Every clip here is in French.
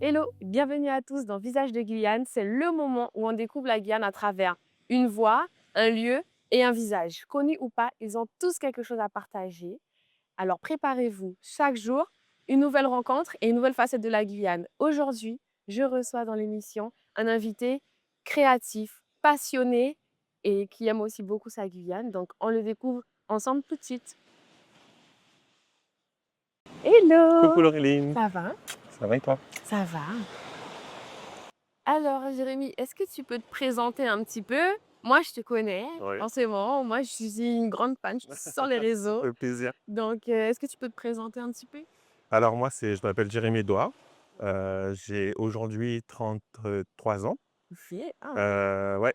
Hello, bienvenue à tous dans Visage de Guyane. C'est le moment où on découvre la Guyane à travers une voix, un lieu et un visage. Connus ou pas, ils ont tous quelque chose à partager. Alors préparez-vous, chaque jour, une nouvelle rencontre et une nouvelle facette de la Guyane. Aujourd'hui, je reçois dans l'émission un invité créatif, passionné et qui aime aussi beaucoup sa Guyane. Donc on le découvre ensemble tout de suite. Coucou Hello, Laureline, ça va? ça va et toi? Ça va. Alors, Jérémy, est-ce que tu peux te présenter un petit peu? Moi, je te connais, Oui, forcément. Moi, je suis une grande fan, je suis sur les ça réseaux. fait plaisir. Donc, est-ce que tu peux te présenter un petit peu? Alors moi, je m'appelle Jérémy Edouard. J'ai aujourd'hui 33 ans. Ok. Ah, Ouais.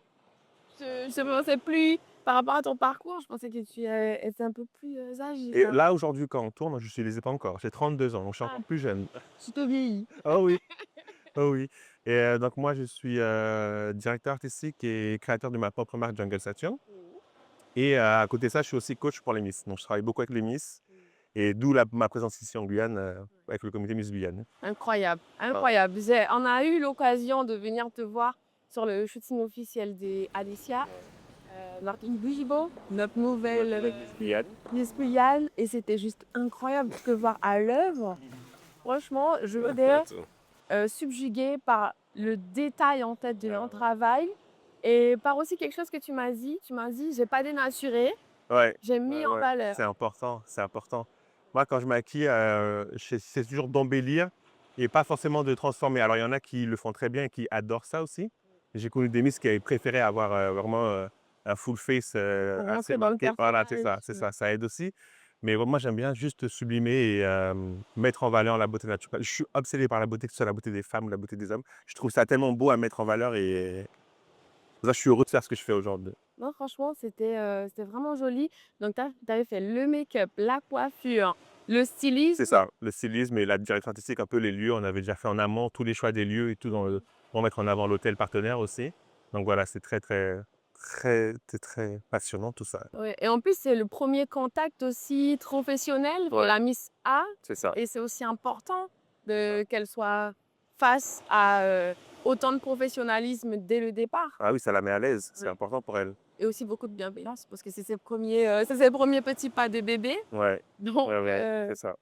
je ne pensais plus, par rapport à ton parcours, je pensais que tu étais un peu plus âgé. Et là, aujourd'hui, quand on tourne, je ne les ai pas encore. J'ai 32 ans, donc je suis Ah, encore plus jeune. tu te vieillis. Oh oui, oh oui. Et donc moi, je suis directeur artistique et créateur de ma propre marque Jungle Saturn. Et à côté de ça, je suis aussi coach pour les Miss. Donc je travaille beaucoup avec les Miss. Et d'où ma présence ici en Guyane, avec le comité Miss Guyane. Incroyable, Ah, incroyable. On a eu l'occasion de venir te voir sur le shooting officiel des Alicia. Martin Guibo, notre nouvelle Miss Guyane. Miss Guyane, et c'était juste incroyable de te voir à l'œuvre. Franchement, je voudrais subjuguée par le détail en tête de leur travail et par aussi quelque chose que tu m'as dit. Tu m'as dit, j'ai pas dénaturé, Ouais, j'ai ouais, mis en ouais, valeur. c'est important, c'est important. Moi, quand je maquille, c'est toujours d'embellir et pas forcément de transformer. Alors, il y en a qui le font très bien et qui adorent ça aussi. J'ai connu des miss qui avaient préféré avoir vraiment un full face Pour assez rentrer dans le marqué. Voilà, personnage. c'est ça, ça aide aussi. Mais moi, j'aime bien juste sublimer et mettre en valeur la beauté naturelle. Je suis obsédé par la beauté, que ce soit la beauté des femmes ou la beauté des hommes. Je trouve ça tellement beau à mettre en valeur et ça, je suis heureux de faire ce que je fais aujourd'hui. Non, franchement, c'était vraiment joli. Donc, tu avais fait le make-up, la coiffure, le C'est stylisme. ça, le stylisme et la direction artistique, un peu les lieux. On avait déjà fait en amont tous les choix des lieux et tout pour mettre en avant l'hôtel partenaire aussi. Donc voilà, c'est très passionnant tout ça. Ouais. Et en plus, c'est le premier contact aussi professionnel que Ouais, la Miss a. c'est ça. Et c'est aussi important C'est ça. qu'elle soit face à autant de professionnalisme dès le départ. Ah oui, ça la met à l'aise, c'est Ouais. important pour elle. Et aussi beaucoup de bienveillance parce que c'est ses premiers petits pas de bébé. Ouais, Donc, ouais, c'est ça.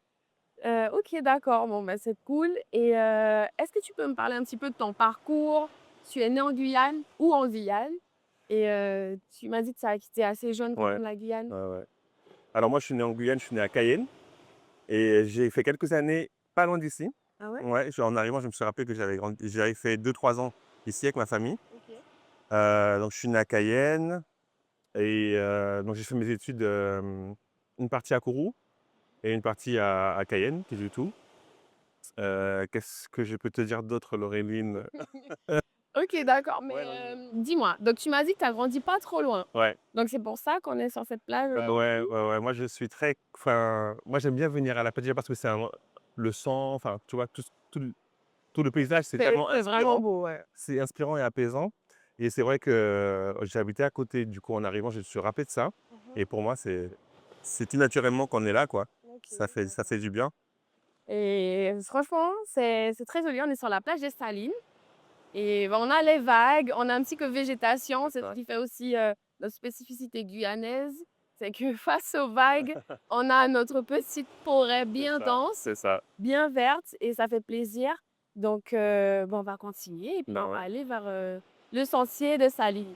ok, d'accord, bon, bah, c'est cool. Et est-ce que tu peux me parler un petit peu de ton parcours? Tu es né en Guyane ou en Guyane? Et tu m'as dit que tu as quitté assez jeune quand Ouais, même la Guyane. ouais. Alors moi, je suis né en Guyane, je suis né à Cayenne et j'ai fait quelques années pas loin d'ici. Ah ouais? Ouais, en arrivant, je me suis rappelé que j'avais fait 2, 3 ans ici avec ma famille. Ok. Donc je suis né à Cayenne. Et donc j'ai fait mes études, une partie à Kourou et une partie à Cayenne, qui est du tout. Qu'est-ce que je peux te dire d'autre, Laureline? Ok, d'accord, mais Ouais, non, dis-moi, donc tu m'as dit que tu as grandi pas trop loin. ouais, Donc c'est pour ça qu'on est sur cette plage ouais, aujourd'hui. ouais, ouais, moi je suis moi j'aime bien venir à la plage déjà parce que le sang, enfin, tu vois, tout le paysage, c'est tellement C'est vraiment inspirant. beau, ouais. C'est inspirant et apaisant et c'est vrai que j'habitais à côté, du coup, en arrivant, je me suis rappelé de ça Mhm. et pour moi, c'est tout naturellement qu'on est là, quoi. Ok, Ça d'accord. fait du bien. Et franchement, c'est très joli. On est sur la plage des Salines. Et ben, on a les vagues, on a un petit peu de végétation. C'est C'est ce ça. qui fait aussi notre spécificité guyanaise. C'est que face aux vagues, on a notre petite forêt C'est bien ça, dense, c'est ça. bien verte. Et ça fait plaisir. Donc, bon, on va continuer et puis Ben on va ouais. aller vers le sentier de Salines.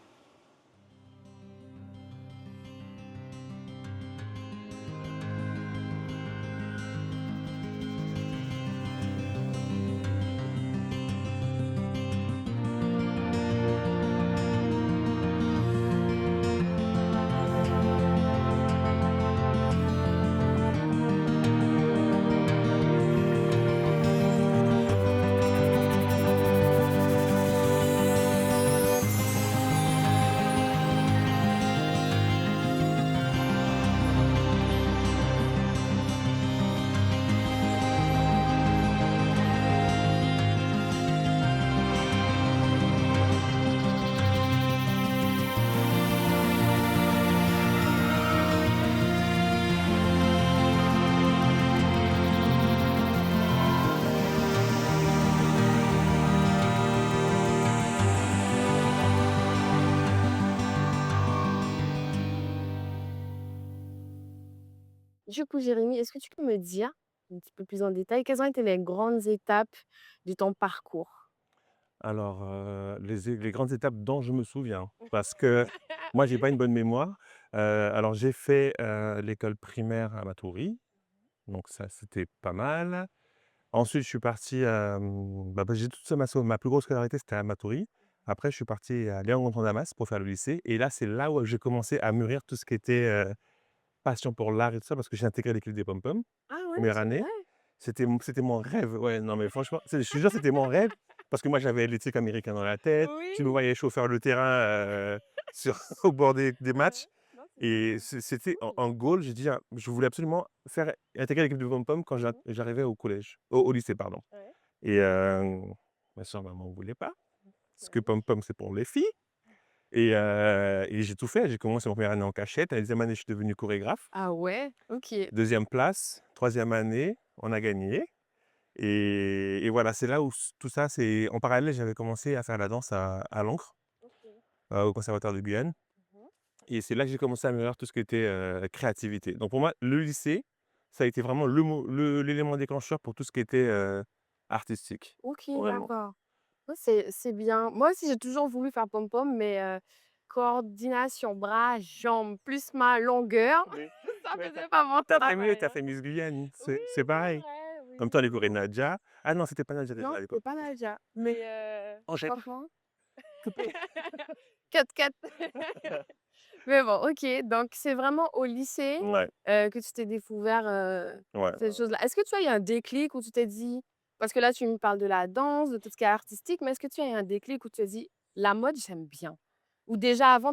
Du coup, Jérémy, est-ce que tu peux me dire un petit peu plus en détail, quelles ont été les grandes étapes de ton parcours? Alors, les grandes étapes dont je me souviens, parce que moi, j'ai pas une bonne mémoire. Alors j'ai fait, l'école primaire à Matoury, donc ça, c'était pas mal. Ensuite, je suis parti, j'ai toute ça ma plus grosse scolarité, c'était à Matoury. Après, je suis parti à Léon-Gontran-Damas pour faire le lycée et là, c'est là où j'ai commencé à mûrir tout ce qui était, passion pour l'art et tout ça, parce que j'ai intégré l'équipe des Pom-Pom, Ah ouais, première c'est vrai? année. C'était mon rêve. Ouais, non, mais franchement, je te jure, c'était mon rêve parce que moi, j'avais l'éthique américain dans la tête. Je me Oui. voyais chauffeur de terrain, sur au bord des matchs Non, c'est et bien. c'était en Cool. goal. J'ai dit: «Ah», je voulais absolument faire intégrer l'équipe de pom-pom quand Mmh. j'arrivais au collège, au lycée, pardon Ouais. et ma soeur, maman ne voulait pas parce Bah que oui. pom-pom, c'est pour les filles et j'ai tout fait. J'ai commencé ma première année en cachette. La 2e année, je suis devenu chorégraphe. Ah ouais? OK. 2e place, 3e année, on a gagné. Et voilà, c'est là où tout ça, c'est en parallèle, j'avais commencé à faire la danse à l'Ancre, OK. au conservatoire de Guyane Mmh. et c'est là que j'ai commencé à améliorer tout ce qui était, créativité. Donc pour moi, le lycée, ça a été vraiment l'élément déclencheur pour tout ce qui était, artistique. OK, Vraiment. d'accord. Ouais, c'est bien. Moi aussi, j'ai toujours voulu faire pom-pom, mais coordination, bras, jambes, plus ma longueur, Oui, ça mais faisait pas mon tu travail, as hein. fait Miss Guyane, Oui, c'est c'est pareil. vrai, Comme oui. toi, les chorés Nadja. Ah non, c'était pas Nadja Non, déjà à c'est l'époque. pas Nadia, mais Enchaîne. franchement, 4-4. Mais bon, OK, donc c'est vraiment au lycée, Ouais, que tu t'es découvert, ouais. ces choses-là. Est-ce que tu as eu un déclic où tu t'es dit parce que là, tu me parles de la danse, de tout ce qui est artistique, mais est-ce que tu as eu un déclic où tu t'es dit: «La mode, j'aime bien»? Ou déjà avant,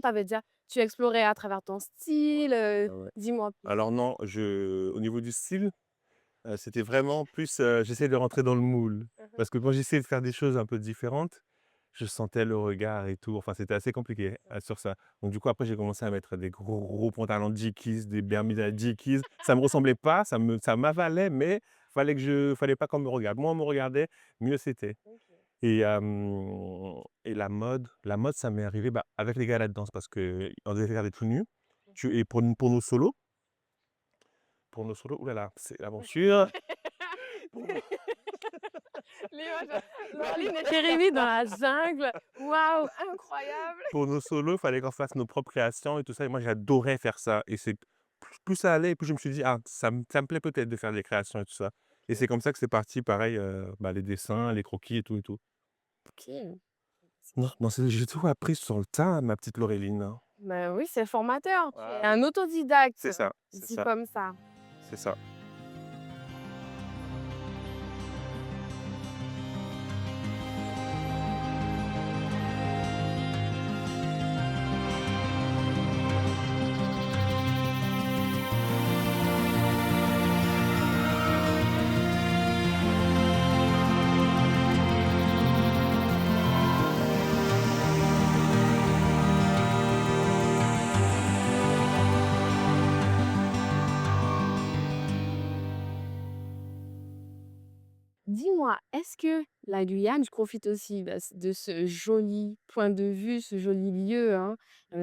tu explorais à travers ton style, Ouais, ouais. dis-moi plus? Alors non, au niveau du style, c'était vraiment plus, j'essayais de rentrer dans le moule. Mmh. Parce que quand j'essayais de faire des choses un peu différentes, je sentais le regard et tout, enfin c'était assez compliqué, sur ça. Donc du coup après j'ai commencé à mettre des gros pantalons Dickies, des Bermudas Dickies. Ça me ressemblait pas, ça m'avalait, mais fallait pas qu'on me regarde. Moins on me regardait, mieux c'était OK. et la mode ça m'est arrivé, avec les gars là-dedans parce qu'on devait faire des tenues nus. Et pour nos solos, ouh là là, c'est l'aventure. Pour nos L'image de Laureline et Jérémy dans la jungle. Waouh, incroyable! pour nos solos, il fallait qu'on fasse nos propres créations et tout ça et moi j'adorais faire ça et c'est plus ça allait et plus je me suis dit: «Ah, ça me plaît peut-être de faire des créations et tout ça» et c'est OK, comme ça que c'est parti pareil, les dessins, les croquis et tout et tout. OK. Non, non, j'ai tout appris sur le tas, ma petite Laureline, hein. Bah oui, c'est formateur. Tu es Ah un oui. autodidacte, C'est ça, c'est dit ça, comme ça. c'est ça. Dis-moi, est-ce que la Guyane, je profite aussi de ce joli point de vue, ce joli lieu, hein,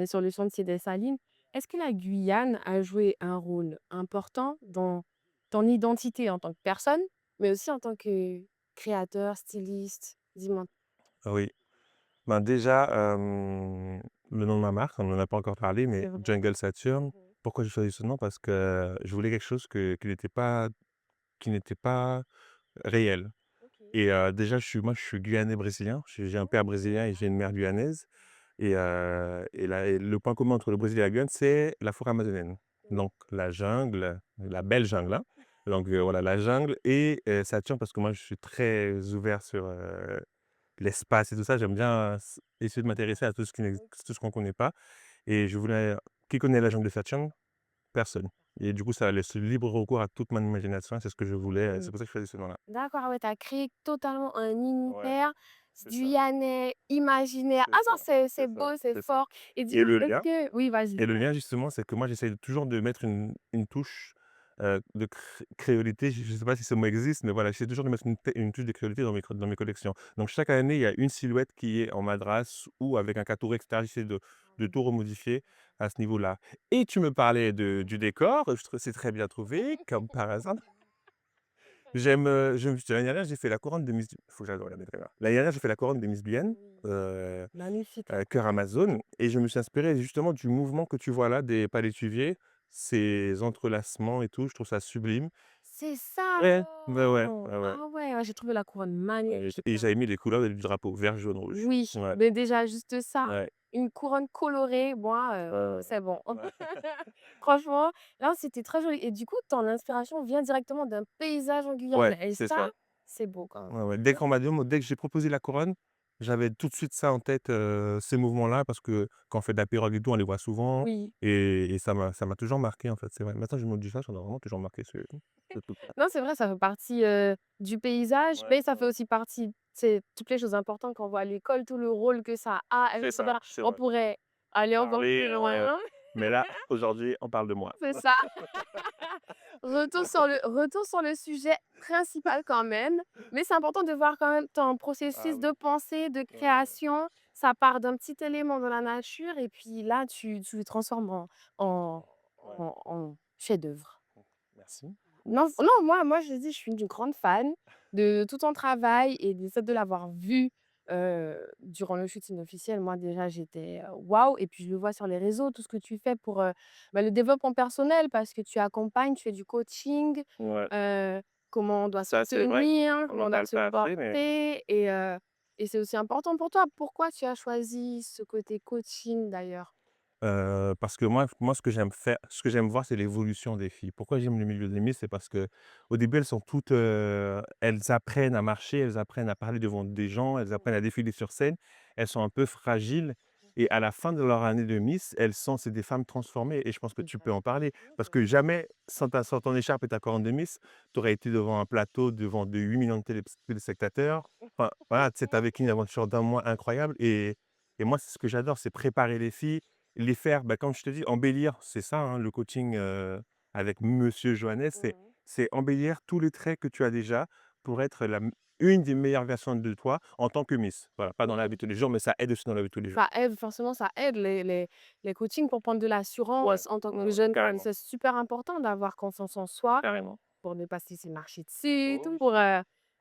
sur le sentier des Salines. Est-ce que la Guyane a joué un rôle important dans ton identité en tant que personne, mais aussi en tant que créateur, styliste? Dis-moi. Ah oui. Déjà, le nom de ma marque, on n'en a pas encore parlé, mais C'est vrai. Jungle Saturn. Mmh. Pourquoi j'ai choisi ce nom? Parce que je voulais quelque chose qui n'était pas réel OK. et déjà je suis guyanais brésilien. J'ai un père OK. brésilien et j'ai Ah une mère oui. guyanaise et le point commun entre le Brésil et la Guyane, c'est la forêt amazonienne. Oui. Donc la jungle, la belle jungle, hein. Donc voilà, la jungle et Saturne parce que moi je suis très ouvert sur, l'espace et tout ça. J'aime bien essayer de m'intéresser à tout ce qu'on connaît pas et je voulais qui connaît la jungle de Saturne? Personne et du coup, ça laisse libre recours à toute mon imagination, c'est ce que je voulais, Mmh. c'est pour ça que je choisi ce nom-là. D'accord, ah ouais, tu as créé totalement un Ouais, univers c'est ça, guyanais, imaginaire. c'est Ah non, ça, c'est c'est ça, beau, c'est c'est ça fort et et dis-moi, le est-ce lien que oui, vas-y. et le lien justement, c'est que moi, j'essaie toujours de mettre une touche, de créolité. Je sais pas si ce mot existe, mais voilà, j'essaie toujours de mettre une touche de créolité dans mes collections. Donc chaque année, il y a une silhouette qui est en madras ou avec un katouré et cetera. J'essaie de de tout remodifier à ce niveau-là. Et tu me parlais du décor, je trouve c'est très bien trouvé, comme par hasard. L'année dernière, j'ai fait la couronne de Miss faut que j'arrête de regarder très loin. L'année dernière, j'ai fait la couronne de Miss Guyane, Oui. Magnifique. cœur Amazon et je me suis inspiré justement du mouvement que tu vois là des palétuviers, ces entrelacements et tout, je trouve ça sublime. C'est ça Ouais, ouais, ouais, alors! ouais, ouais. Ah ouais, ouais, j'ai trouvé la couronne magnifique. Et j'avais mis les couleurs du drapeau, vert, jaune, rouge. Oui, Ouais, mais déjà juste ça, ouais, une couronne colorée, moi, ouais, c'est bon. ouais. Franchement, là, c'était très joli et du coup, ton inspiration vient directement d'un paysage en Guyane Ouais, et c'est ça, ça. c'est beau quand même. Ouais, ouais. Dès que j'ai proposé la couronne, j'avais tout de suite ça en tête, ces mouvements-là parce que quand on fait de la pirogue et tout, on les voit souvent Oui. et ça m'a toujours marqué, en fait, c'est vrai. Maintenant, je me dis ça m'a vraiment toujours marqué ce truc-là. Non, c'est vrai, ça fait partie, du paysage, Ouais, mais ça fait ouais. aussi partie, c'est toutes les choses importantes qu'on voit à l'école, tout le rôle que ça a et C'est ça, cetera. c'est On vrai. pourrait aller encore Parler, plus loin, hein. mais là, aujourd'hui, on parle de moi. C'est ça. Retour sur le sujet principal quand même, mais c'est important de voir quand même ton Ah processus de oui. pensée, de Ouais, ouais. création. Ça part d'un petit élément dans la nature et puis là, tu le transformes en Ouais. en chef-d'œuvre. Merci, Non, merci. non, moi je dis, je suis une grande fan de tout ton travail et du fait de l'avoir vu, durant le shooting officiel. Moi déjà j'étais, waouh et puis je le vois sur les réseaux, tout ce que tu fais pour, le développement personnel parce que tu accompagnes, tu fais du coaching, Ouais, heu, comment on doit se ça, c'est vrai, tenir, on comment n'en on doit parle se pas assez, mais porter et c'est aussi important pour toi. Pourquoi tu as choisi ce côté coaching d'ailleurs? parce que moi, ce que j'aime voir, c'est l'évolution des filles. Pourquoi j'aime le milieu des Miss? C'est parce qu'au début, elles sont toutes, elles apprennent à marcher, elles apprennent à parler devant des gens, elles apprennent à défiler sur scène. Elles sont un peu fragiles et à la fin de leur année de Miss, c'est des femmes transformées et je pense que tu peux en parler. Parce que jamais, sans ton écharpe et ta couronne de Miss, tu aurais été devant un plateau, devant de 8 millions de téléspectateurs. Enfin, voilà, tu sais, tu as vécu une aventure d'un mois incroyable et moi, c'est ce que j'adore, c'est préparer les filles, les faire, bah, comme je te dis, embellir, c'est ça, hein, le coaching, avec monsieur Johannes, c'est embellir tous les traits que tu as déjà pour être une des meilleures versions de toi en tant que Miss. Voilà, pas dans la vie de tous les jours, mais ça aide aussi dans la vie de tous les jours. Ça aide, forcément, ça aide les coachings pour prendre de Ouais, l'assurance en tant ouais, que ouais, jeune femme. carrément, C'est super important d'avoir confiance en soi carrément. pour ne pas se laisser marcher dessus et Oh tout, oui. pour,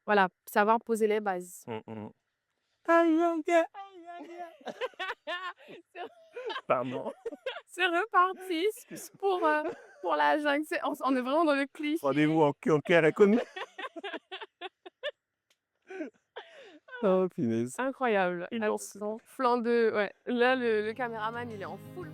voilà, savoir poser les bases. Mmh mh. Aïe, aïe, aïe, aïe, aïe. C'est Pardon, c'est reparti excuse-moi. pour, la jungle. On est vraiment dans le cliché. Rendez-vous en cœur inconnu. Oh punaise, Incroyable. immense. Attention, flanc de ouais, là, le caméraman, il est en full.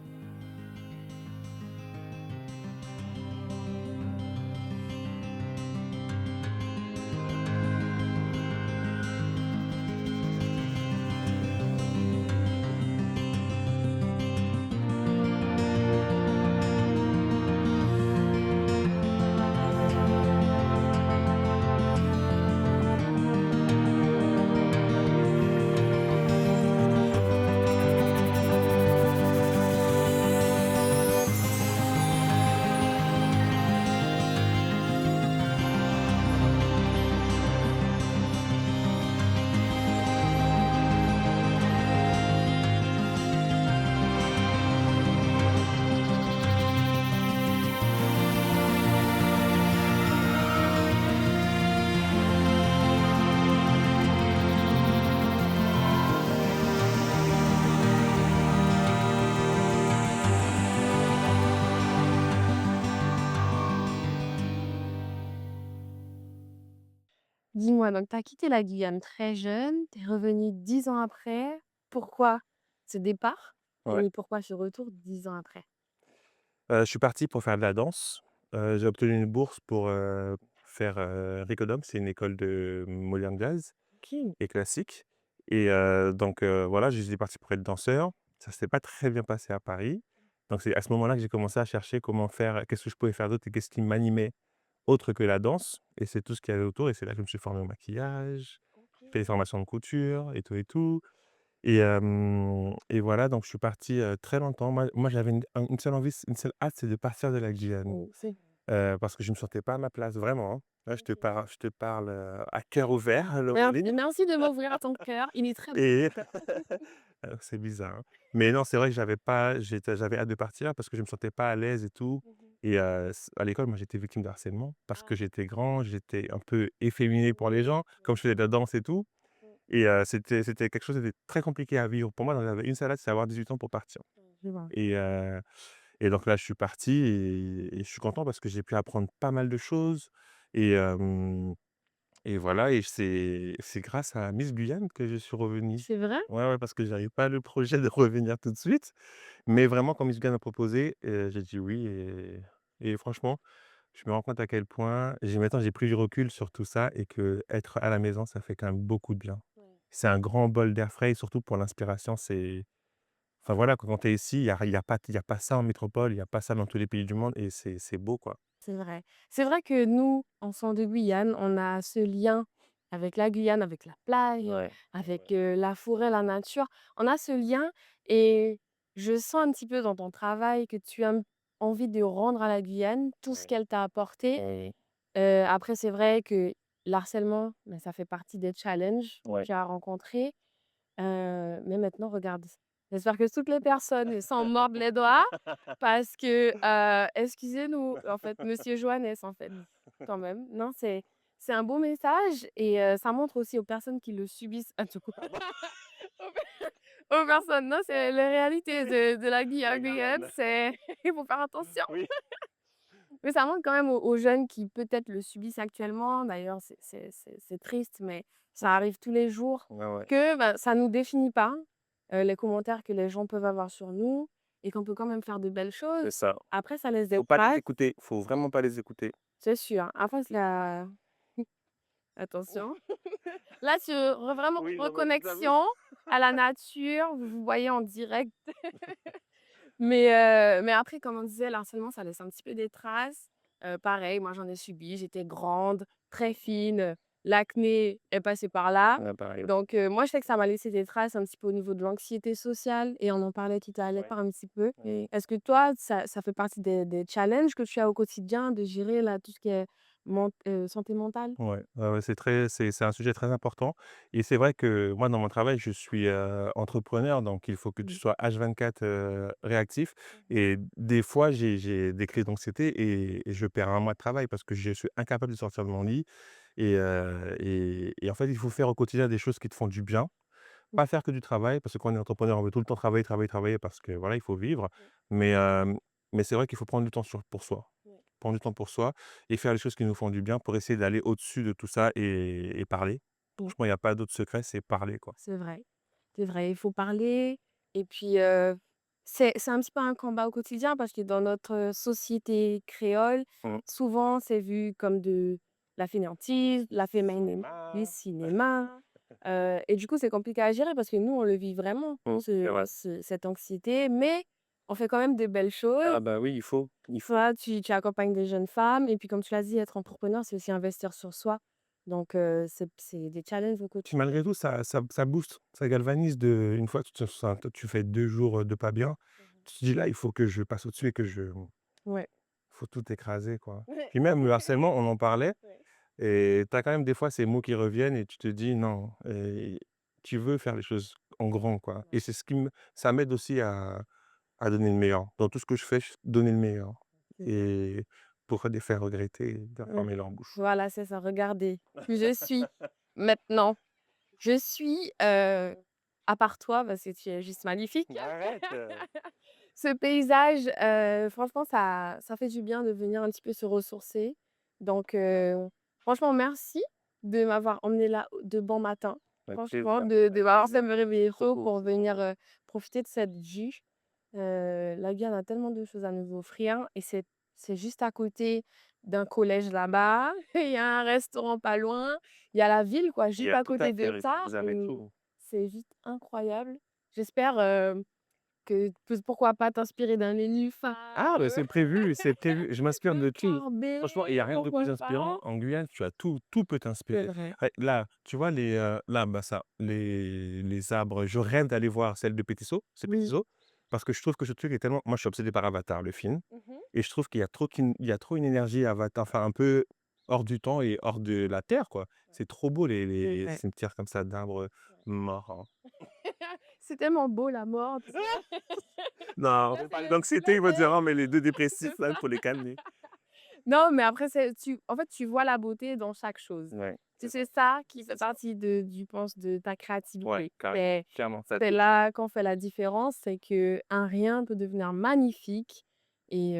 Dis-moi, donc tu as quitté la Guyane très jeune, tu es revenue 10 ans après. Pourquoi ce départ Ouais. et pourquoi ce retour 10 ans après? Je suis parti pour faire de la danse. J'ai obtenu une bourse pour, faire, Ricodom, c'est une école de modern jazz OK. et classique et donc voilà, j'étais parti pour être danseur. Ça s'est pas très bien passé à Paris. Donc c'est à ce moment-là que j'ai commencé à chercher comment faire, qu'est-ce que je pouvais faire d'autre et qu'est-ce qui m'animait autre que la danse et c'est tout ce qu'il y avait autour et c'est là que je me suis formé au maquillage, fait des OK. formations de couture et tout et voilà donc je suis parti, très longtemps. Moi j'avais une seule envie, une seule hâte, c'est de partir de la Guyane. Mmh, c'est parce que je me sentais pas à ma place, vraiment, hein. Là, je te parle, à cœur ouvert, Laureline. Merci de m'ouvrir ton cœur, il est très beau. Et c'est bizarre, hein. Mais non, c'est vrai que j'avais hâte de partir parce que je me sentais pas à l'aise et tout. Mmh. Et à l'école, moi, j'étais victime de harcèlement parce Ah, que j'étais grand, j'étais un peu efféminé pour les oui, gens, comme je faisais de la danse et tout. mmh, Et c'était quelque chose de très compliqué à vivre pour moi. Donc j'avais une seule hâte, c'est avoir 18 ans pour partir. je vois. Et donc là, je suis parti et je suis content parce que j'ai pu apprendre pas mal de choses. Et voilà. Et c'est grâce à Miss Guyane que je suis revenu. C'est vrai? Ouais, ouais, parce que j'avais pas le projet de revenir tout de suite. Mais vraiment, quand Miss Guyane a proposé, j'ai dit oui. Et franchement, je me rends compte à quel point maintenant j'ai pris du recul sur tout ça et que être à la maison, ça fait quand même beaucoup de bien. Ouais. C'est un grand bol d'air frais et surtout pour l'inspiration, c'est enfin voilà, quand tu es ici, il y a pas ça en métropole, il y a pas ça dans tous les pays du monde et c'est beau, quoi. C'est vrai. C'est vrai que nous, enfants de Guyane, on a ce lien avec la Guyane, avec la plage, Ouais, avec, ouais. la forêt, la nature. On a ce lien et je sens un petit peu dans ton travail que tu as envie de rendre à la Guyane tout ce Ouais. qu'elle t'a apporté. Mmh. Après c'est vrai que l'harcèlement, ben, ça fait partie des challenges que Ouais. tu as rencontrés. Mais maintenant regarde, j'espère que toutes les personnes s'en mordent les doigts parce que, excusez-nous, en fait, monsieur Johannes, en fait, quand même. Non, c'est un beau message et ça montre aussi aux personnes qui le subissent, ah, du coup, aux per aux personnes, non, c'est la réalité Oui, de la la Guyane, Guyane. c'est il faut faire attention. Oui. Mais ça montre quand même aux jeunes qui peut-être le subissent actuellement, d'ailleurs c'est triste, mais ça arrive tous les jours, Ouais, ouais. que, bah, ça nous définit pas, les commentaires que les gens peuvent avoir sur nous et qu'on peut quand même faire de belles C'est choses. ça. Après ça laisse des Faut pas les traces, écouter, faut vraiment pas les écouter. c'est sûr. Après c'est la attention. Là sur vraiment Oui, non, mais j'avoue. reconnexion à la nature, vous vous voyez en direct. Mais après, comme on disait, le harcèlement, ça laisse un petit peu des traces. Pareil, moi, j'en ai subi. J'étais grande, très fine, l'acné est passé par là. Ouais, pareil, ouais. Donc moi, je sais que ça m'a laissé des traces un petit peu au niveau de l'anxiété sociale et on en parlait tout à l'heure Ouais. un petit peu. Ouais. Et est-ce que toi, ça fait partie des challenges que tu as au quotidien de gérer là, tout ce qui est santé mentale? Ouais, ouais, ouais, c'est un sujet très important et c'est vrai que moi, dans mon travail, je suis, entrepreneur, donc il faut que tu Mmh. sois H24, réactif. Mmh. Et des fois, j'ai des crises d'anxiété et je perds un mois de travail parce que je suis incapable de sortir de mon lit. Et en fait, il faut faire au quotidien des choses qui te font du bien. Mmh. Pas faire que du travail parce que quand on est entrepreneur, on veut tout le temps travailler, travailler, travailler parce que voilà, il faut vivre. Ouais. Mais c'est vrai qu'il faut prendre du temps pour soi. Ouais. Prendre du temps pour soi et faire les choses qui nous font du bien pour essayer d'aller au-dessus de tout ça et parler. Mmh. Franchement, il y a pas d'autre secret, c'est parler, quoi. C'est vrai. C'est vrai, il faut parler et puis, c'est un petit peu un combat au quotidien parce que dans notre société créole, Mmh. souvent c'est vu comme de la fainéantise, la féminine du Cinéma. cinéma, et du coup, c'est compliqué à gérer parce que nous, on le vit vraiment, C'est vrai. cette anxiété, mais on fait quand même de belles choses. Ah bah oui, il faut. Toi, tu accompagnes des jeunes femmes et puis comme tu l'as dit, être entrepreneur, c'est aussi investir sur soi. Donc, c'est des challenges au Puis quotidien. malgré tout, ça booste, ça galvanise de une fois que tu fais 2 jours, de pas bien, Mmh. tu te dis: «Là, il faut que je passe au-dessus et que Ouais. faut tout écraser, quoi». Ouais. Puis même le harcèlement, on en parlait. Ouais. Et tu as quand même des fois ces mots qui reviennent et tu te dis: «Non», et tu veux faire les choses en grand, quoi. Et Ouais, c'est ce qui me ça m'aide aussi à donner le meilleur. Dans tout ce que je fais, donner le meilleur c'est ça. et pour les faire regretter, de Ouais. fermer leur bouche. Voilà, c'est ça, regardez qui je suis maintenant. Je suis, à part toi, parce que tu es juste magnifique. Arrête! Ce paysage, franchement, ça fait du bien de venir un petit peu se ressourcer. Donc, franchement, merci de m'avoir emmenée là, de bon matin. Avec Franchement, plaisir, de avec m'avoir plaisir. fait me réveiller tôt Beaucoup. pour venir, profiter de cette vue. La Guyane a tellement de choses à nous offrir et c'est juste à côté d'un collège là-bas. Il y a un restaurant pas loin. Il y a la ville, quoi, Il y juste a à tout à côté de faire ici, ça vous avez et tout. c'est juste incroyable. J'espère, que pourquoi pas t'inspirer d'un nénuphar, Ah, bah, c'est prévu, c'est prévu. Je m'inspire de de tout. Franchement, il y a Corbet, rien de pourquoi plus inspirant. pas? En Guyane, tu as tout, tout peut C'est t'inspirer. vrai. Ouais, là, tu vois là, bah, ça, les arbres, je rêve d'aller voir celle de Pétisseau, c'est Oui. Pétisseau, parce que je trouve que ce truc est tellement moi, je suis obsédé par Avatar, le film. Mmh. et je trouve qu'il y a trop une énergie Avatar, enfin un peu hors du temps et hors de la terre, quoi. C'est trop beau C'est les vrai. cimetières comme ça d'arbres morts, hein. C'est tellement beau la mort, tu sais? Non, Là, faut c'est parler le là, d'anxiété, ils vont dire: c'est «Oh mais les 2 dépressifs c'est là, il ça. faut les calmer». Non, mais après c'est tu en fait, tu vois la beauté dans chaque chose. Ouais, Tu c'est C'est ça, ça qui fait c'est ça. partie de du pense de ta Ouais, créativité. carrément, C'est clairement, ça c'est touche. là qu'on fait la différence, c'est qu'un rien peut devenir magnifique et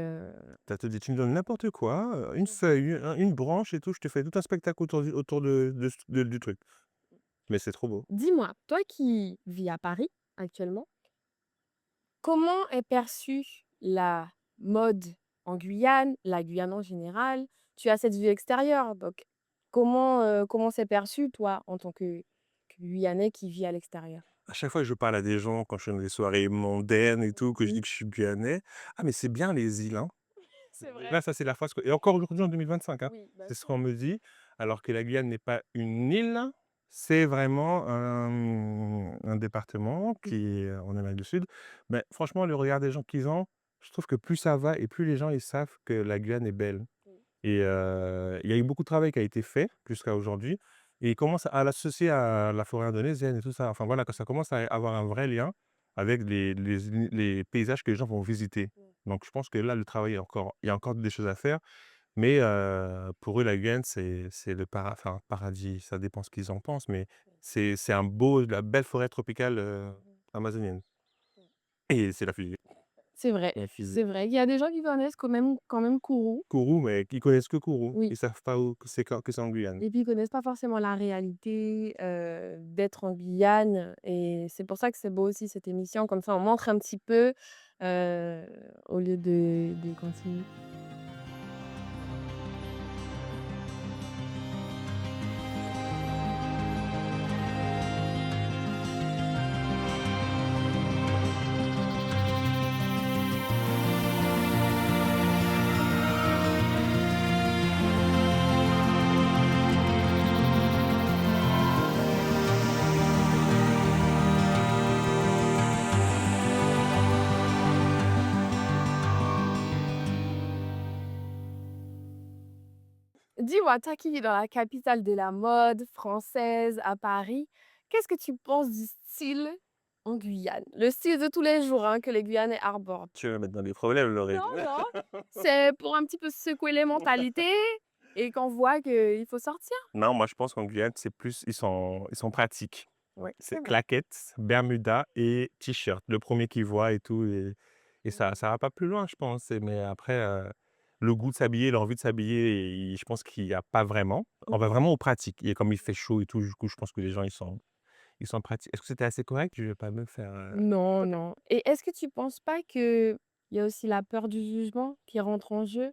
Tu te dit: «Tu me donnes n'importe quoi, une Mmh. feuille, une branche et tout, je te fais tout un spectacle autour du truc». Mais c'est trop beau. Dis-moi, toi qui vis à Paris actuellement, comment est perçue la mode en Guyane, la Guyane en général? Tu as cette vue extérieure, donc comment c'est perçu, toi, en tant que Guyanais qui vit à l'extérieur? À chaque fois que je parle à des gens, quand je suis dans des soirées mondaines et tout, que je Mmh. dis que je suis guyanais: «Ah mais c'est bien les îles, hein». C'est vrai. Là, ça c'est la phrase que et encore aujourd'hui en 2025, hein, Oui, bien c'est ce sûr. qu'on me dit, alors que la Guyane n'est pas une île, c'est vraiment un département Mmh. qui est en Amérique du Sud. Mais franchement, le regard des gens qu'ils ont, je trouve que plus ça va et plus les gens ils savent que la Guyane est belle. Mmh. Et il y a eu beaucoup de travail qui a été fait jusqu'à aujourd'hui et ils commencent à l'associer à la forêt indonésienne et tout ça. Enfin voilà, que ça commence à avoir un vrai lien avec les paysages que les gens vont visiter. Mmh. Donc je pense que là, le travail est encore il y a encore des choses à faire, mais pour eux, la Guyane, c'est le enfin paradis, ça dépend ce qu'ils en pensent, mais c'est un beau la belle forêt tropicale, Mmh. amazonienne Mmh. et c'est la fusée. C'est vrai, La fusée. c'est vrai. Il y a des gens qui connaissent quand même Kourou, Kourou, mais ils connaissent que Kourou. oui, Ils savent pas où que c'est en Guyane. et puis ils connaissent pas forcément la réalité, d'être en Guyane, et c'est pour ça que c'est beau aussi cette émission, comme ça on montre un petit peu, heu, au lieu de continuer. Dis-moi, toi qui vis dans la capitale de la mode française, à Paris, qu'est-ce que tu penses du style en Guyane? Le style de tous les jours, hein, que les Guyanais arborent. Tu veux me mettre dans des problèmes, Laurie. Non, non, c'est pour un petit peu secouer les mentalités et qu'on voit qu'il faut sortir. Non, moi, je pense qu'en Guyane, c'est plus ils sont pratiques. Oui, C'est c'est vrai. claquettes, bermuda et t-shirt, le premier qu'ils voient et tout et Mmh. ça va pas plus loin, je pense et mais après, le goût de s'habiller, l'envie de s'habiller et je pense qu'il y a pas vraiment. On va Mmh. vraiment aux pratiques et comme il fait chaud et tout, du coup, je pense que les gens, ils sont pratiques. Est-ce que c'était assez correct? Je vais pas me faire, Non, OK. non, et est-ce que tu penses pas qu'il y a aussi la peur du jugement qui rentre en jeu?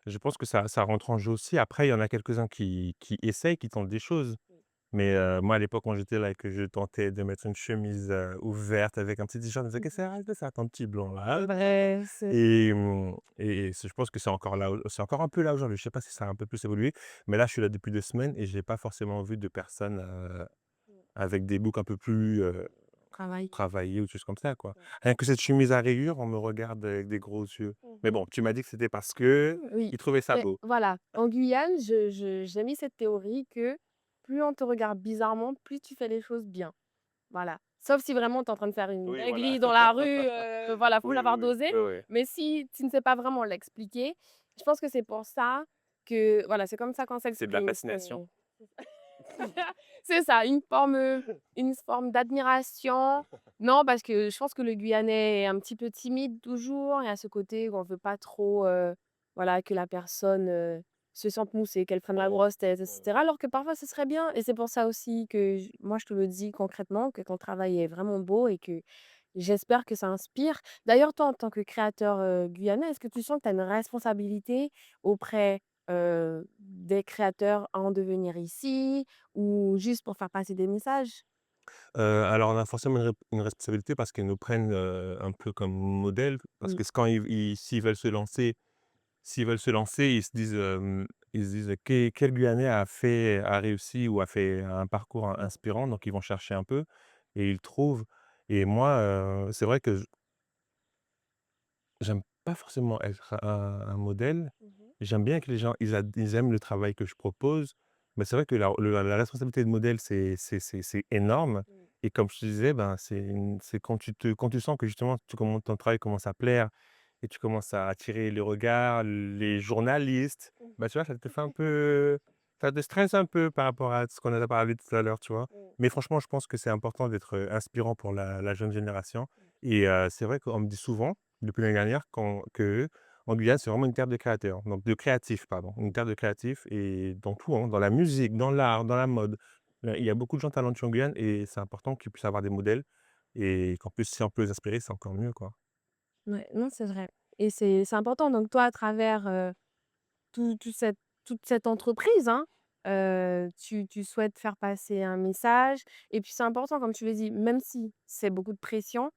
Je pense que ça rentre en jeu aussi. Après, il y en a quelques-uns qui essayent, qui tentent des choses. Mais moi, à l'époque, quand j'étais là et que je tentais de mettre une chemise, ouverte avec un petit t-shirt, je me disais: Mmh «Qu'est-ce que mh. c'est arrête ça, ton petit blond C'est là?» vrai, c'est et je pense que c'est encore là, c'est encore un peu là aujourd'hui. Je sais pas si ça a un peu plus évolué, mais là, je suis là depuis 2 semaines et j'ai pas forcément vu de personnes, mmh, avec des looks un peu plus, travail. travaillés ou des choses comme ça, quoi. Ouais. Rien que cette chemise à rayures, on me regarde avec des gros yeux. Mais Mmh. bon, tu m'as dit que c'était parce qu'ils Oui, trouvaient ça mais beau. voilà, en Guyane, je j'ai mis cette théorie que plus on te regarde bizarrement, plus tu fais les choses bien. Voilà. Sauf si vraiment tu es en train de faire une Oui, voilà. dinguerie dans la rue, voilà, faut Oui, oui, savoir oui. doser. Oui, oui. Mais si tu ne sais pas vraiment l'expliquer, je pense que c'est pour ça que voilà, c'est comme ça qu'on C'est de la s'exprime. fascination. C'est ça, une forme d'admiration. Non, parce que je pense que le Guyanais est un petit peu timide toujours. Il y a ce côté où on veut pas trop, voilà, que la personne, se sente moussée, qu'elle prenne la Ouais. grosse tête et Ouais. cetera. Alors que parfois ce serait bien, et c'est pour ça aussi que j moi je te le dis concrètement, que ton travail est vraiment beau et que j'espère que ça inspire. D'ailleurs, toi, en tant que créateur, guyanais, est-ce que tu sens que tu as une responsabilité auprès, des créateurs à en devenir ici, ou juste pour faire passer des messages? Alors on a forcément une responsabilité parce qu'ils nous prennent, un peu comme modèle, parce Oui. que quand s'ils veulent se lancer, ils se disent: Quel Guyanais a réussi ou a fait un parcours Mmh. inspirant?» donc ils vont chercher un peu et ils trouvent et moi, c'est vrai que j'aime pas forcément être un modèle. Mmh. J'aime bien que les gens, ils aiment le travail que je propose, mais c'est vrai que la responsabilité de modèle, c'est énorme Mmh. et comme je te disais, ben, c'est quand tu sens que justement ton travail commence à plaire et tu commences à attirer les regards, les journalistes, Mmh. bah, tu vois, ça te fait un peu ça te stresse un peu par rapport à ce qu'on a parlé tout à l'heure, tu vois? Mmh. Mais franchement, je pense que c'est important d'être, inspirant pour la jeune génération Mmh. et c'est vrai qu'on me dit souvent, depuis l'année dernière, qu'en Guyane, c'est vraiment une terre de créateurs, donc de créatifs, pardon, une terre de créatifs et dans tout, hein, dans la musique, dans l'art, dans la mode. Il y a beaucoup de gens talentueux en Guyane et c'est important qu'ils puissent avoir des modèles et qu'en plus, si on peut les inspirer, c'est encore mieux, quoi. Ouais, non, c'est vrai et c'est important donc toi à travers, tout cette toute cette entreprise, hein, tu souhaites faire passer un message et puis c'est important comme tu le dis, même si c'est beaucoup de pression,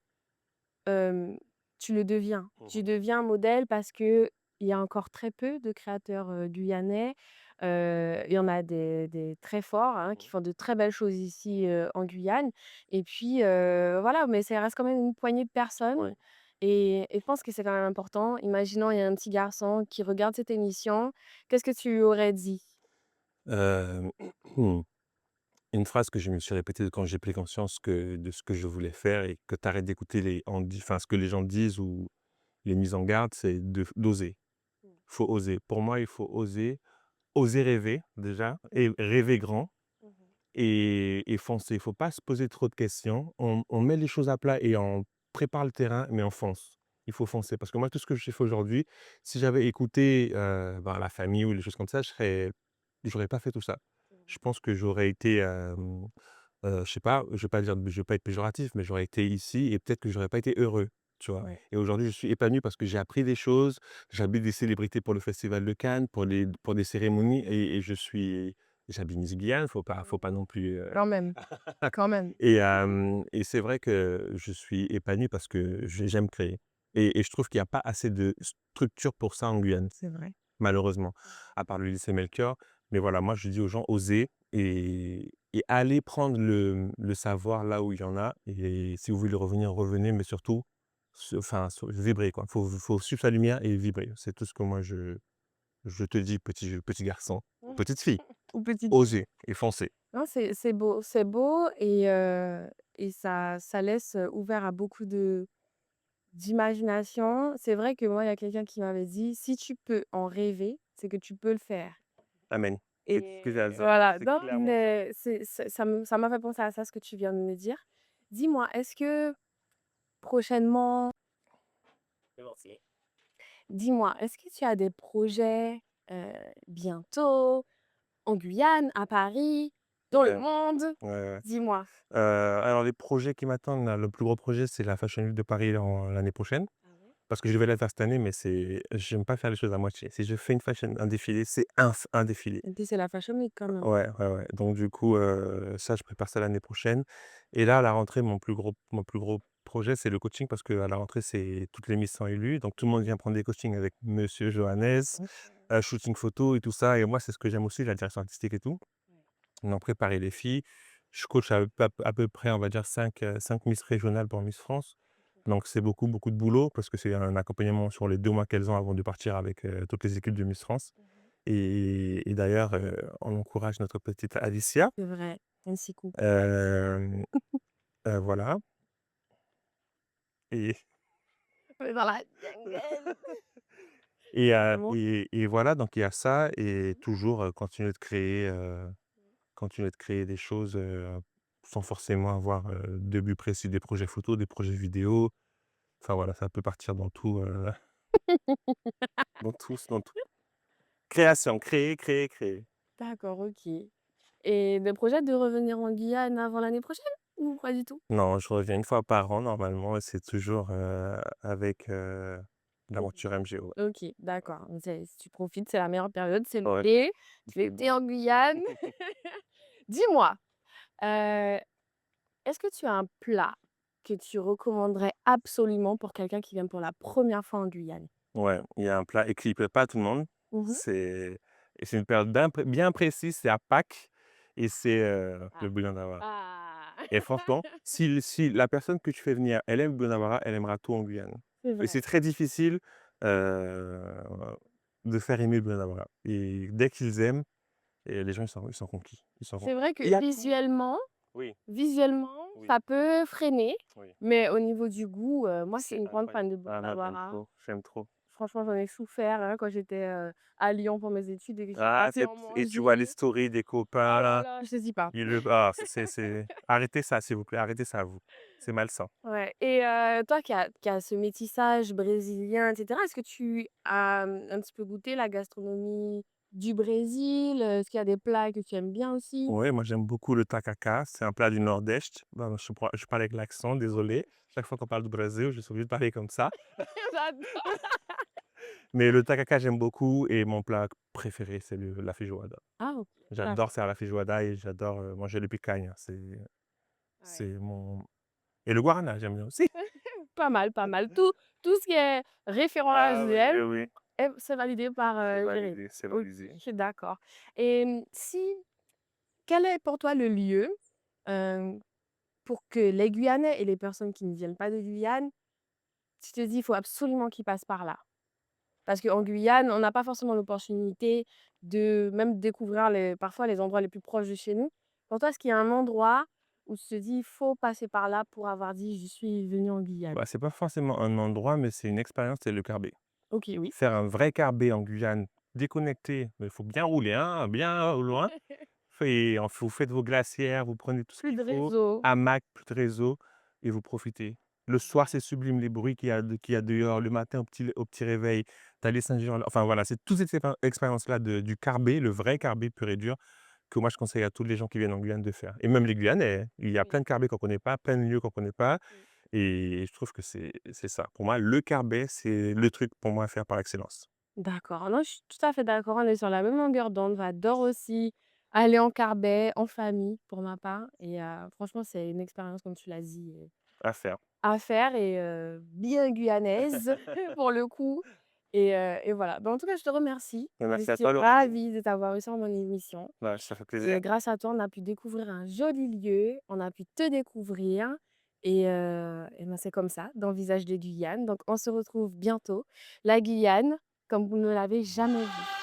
hem, tu le deviens. Tu Mmh. deviens un modèle parce qu'il y a encore très peu de créateurs, guyanais. Il y en a des très forts, hein, qui Mmh. font de très belles choses ici, en Guyane et puis, voilà, mais ça reste quand même une poignée de personnes Ouais. et je pense que c'est quand même important. Imaginons, il y a un petit garçon qui regarde cette émission, qu'est-ce que tu lui aurais dit? Hem, une phrase que je me suis répétée quand j'ai pris conscience de ce que je voulais faire et que tu arrêtes d'écouter ce que les gens disent ou les mises en garde, c'est d'oser. Mmh. Faut oser. Pour moi, il faut oser rêver déjà et rêver grand Mmh. et foncer. Il faut pas se poser trop de questions. On met les choses à plat et on prépare le terrain, mais on fonce. Il faut foncer parce que moi, tout ce que j'ai fait aujourd'hui, si j'avais écouté, ben, la famille ou les choses comme ça, j'aurais pas fait tout ça. C'est Je vrai. pense que j'aurais été, je sais pas, je vais pas être péjoratif, mais j'aurais été ici et peut-être que j'aurais pas été heureux, tu vois? Ouais. Et aujourd'hui, je suis épanoui parce que j'ai appris des choses, j'habille des célébrités pour le festival de Cannes, pour des cérémonies et j'habille Miss Guyane, faut Mmh. pas non plus, Quand même, quand même. et c'est vrai que je suis épanoui parce que j'aime créer et je trouve qu'il y a pas assez de structure pour ça en Guyane. C'est vrai. Malheureusement, à part le lycée Melchior. Mais voilà, moi, je dis aux gens: «Osez et allez prendre le savoir là où il y en a et si vous voulez revenir, revenez, mais surtout vibrer quoi. Faut suivre sa lumière et vibrer. C'est tout ce que moi je te dis, petit garçon, Mmh. petite fille, Ou petite fille. osez et foncez». Non, c'est beau et ça laisse, ouvert à beaucoup de d'imagination. C'est vrai que moi, il y a quelqu'un qui m'avait dit: «Si tu peux en rêver, c'est que tu peux le faire» Amen. C'est tout ce que j'ai à et dire. voilà, C'est non, clairement ça. mais ça m'a fait penser à ça, ce que tu viens de me dire. Dis-moi, est-ce que prochainement Merci. dis-moi, est-ce que tu as des projets, bientôt en Guyane, à Paris, dans le Ouais, monde? ouais, ouais. Dis-moi. Alors les projets qui m'attendent là, le plus gros projet, c'est la Fashion Week de Paris l'année prochaine. Ah ouais? Parce que je devais la faire cette année, mais j'aime pas faire les choses à moitié. Si je fais un défilé, c'est un défilé. Et puis c'est la Fashion Week quand même. Ouais, ouais, ouais. Donc du coup, ça, je prépare ça l'année prochaine et là, à la rentrée, mon plus gros projet, c'est le coaching parce qu'à la rentrée, c'est toutes les Miss sont élues, donc tout le monde vient prendre des coachings avec monsieur Johannes, OK. shooting photo et tout ça et moi, c'est ce que j'aime aussi, la direction artistique et tout. Ouais. Donc préparer les filles. Je coach à peu près, on va dire 5 Miss régionales pour Miss France. OK. Donc c'est beaucoup, beaucoup de boulot parce que c'est un accompagnement sur les 2 mois qu'elles ont avant de partir avec, toutes les équipes de Miss France Mmh. et d'ailleurs, on encourage notre petite Alicia. C'est vrai, ainsi coupe. Hem, voilà et On est dans la jungle. et voilà, donc il y a ça et Mmh. toujours, continuer de créer des choses, sans forcément avoir, de but précis, des projets photos, des projets vidéo. Enfin voilà, ça peut partir dans tout, dans tout. Création, créer, créer, créer. D'accord, OK. Et des projets de revenir en Guyane avant l'année prochaine ou pas du tout? Non, je reviens une fois par an normalement et c'est toujours, avec, Mmh. l'aventure MGO, ouais. OK, d'accord. Donc c'est tu profites, c'est la meilleure période, c'est Ouais. l'été. Tu fais l'été en Guyane. Dis-moi, heu, est-ce que tu as un plat que tu recommanderais absolument pour quelqu'un qui vient pour la première fois en Guyane? Ouais, il y a un plat et qui plaît pas à tout le monde. Mmh mh. C'est c'est une période bien précise, c'est à Pâques et c'est, le Ah. bouillon Ah! et franchement, si la personne que tu fais venir, elle aime le bouillon elle aimera tout en Guyane C'est et c'est vrai. très difficile heu, de faire aimer le Buenaventura et dès qu'ils aiment et les gens ils sont conquis, ils sont C'est conquis. vrai que Et il y a tout. Oui, visuellement, oui, ça peut freiner, oui. mais au niveau du goût, moi, je suis C'est une grande incroyable. fan de Ah moi j'aime Bambara. trop, j'aime trop. Franchement, j'en ai souffert, hein, quand j'étais, à Lyon pour mes études et que j'ai Ah passé c'est en et tu vois les manger. stories des copains Oh là là, là, je te dis pas. ils le c'est arrêtez ça s'il vous plaît, arrêtez ça vous. C'est malsain. Ouais et toi qui as ce métissage brésilien et cetera, est-ce que tu as, un petit peu goûté la gastronomie du Brésil? Est-ce qu'il y a des plats que tu aimes bien aussi? Ouais, moi j'aime beaucoup le tacacá, c'est un plat du Nordeste. Bah, je parle avec l'accent, désolé. Chaque fois qu'on parle du Brésil, je suis obligé de parler comme ça. J'adore. Mais le tacacá, j'aime beaucoup et mon plat préféré, c'est la feijoada. Ah OK, J'adore d'accord. faire la feijoada et j'adore, manger le picanha. Ouais. C'est mon et le guarana, j'aime bien aussi. Pas mal, pas mal. Tout ce qui est référent à Ah oui, GM, oui, oui, c'est validé par, c'est Jérémy. validé, c'est OK, validé. d'accord et si quel est pour toi le lieu, hem, pour que les Guyanais et les personnes qui ne viennent pas de Guyane, tu te dis: «Il faut absolument qu'ils passent par là»? Parce qu'en Guyane, on n'a pas forcément l'opportunité de même découvrir parfois les endroits les plus proches de chez nous. Pour toi, est-ce qu'il y a un endroit où tu te dis: «Il faut passer par là pour avoir dit: "Je suis venu en Guyane"»? Bah, c'est pas forcément un endroit, mais c'est une expérience, c'est le carbet. OK, oui. Faire un vrai carbet en Guyane, déconnecté, mais il faut bien rouler, hein, bien au loin. Vous faites vos glacières, vous prenez tout ce Plus qu'il de faut, réseau. hamac, plus de réseau et vous profitez. Le soir, c'est sublime, les bruits qu'il y a dehors, le matin au petit réveil, tu les Saint-Jean enfin voilà, c'est toutes ces expériences-là du carbet, le vrai carbet pur et dur que moi je conseille à tous les gens qui viennent en Guyane de faire et même les Guyanais, hein. Il y a Oui, plein de carbets qu'on connaît pas, plein de lieux qu'on connaît pas oui. et je trouve que c'est ça. Pour moi, le carbet, c'est le truc pour moi à faire par excellence. D'accord. Non, je suis tout à fait d'accord, on est sur la même longueur d'onde. J'adore aussi aller en Carbet, en famille, pour ma part et franchement, c'est une expérience, comme tu l'as dit, À faire. à faire et bien guyanaise pour le coup et voilà. Bah, en tout cas, je te remercie. Bah, Je merci à suis toi, Laureline. ravie de t'avoir eu sur mon émission Bah, ça fait et plaisir. grâce à toi, on a pu découvrir un joli lieu, on a pu te découvrir et ben, c'est comme ça dans Visage de Guyane. Donc on se retrouve bientôt. La Guyane, comme vous ne l'avez jamais vue.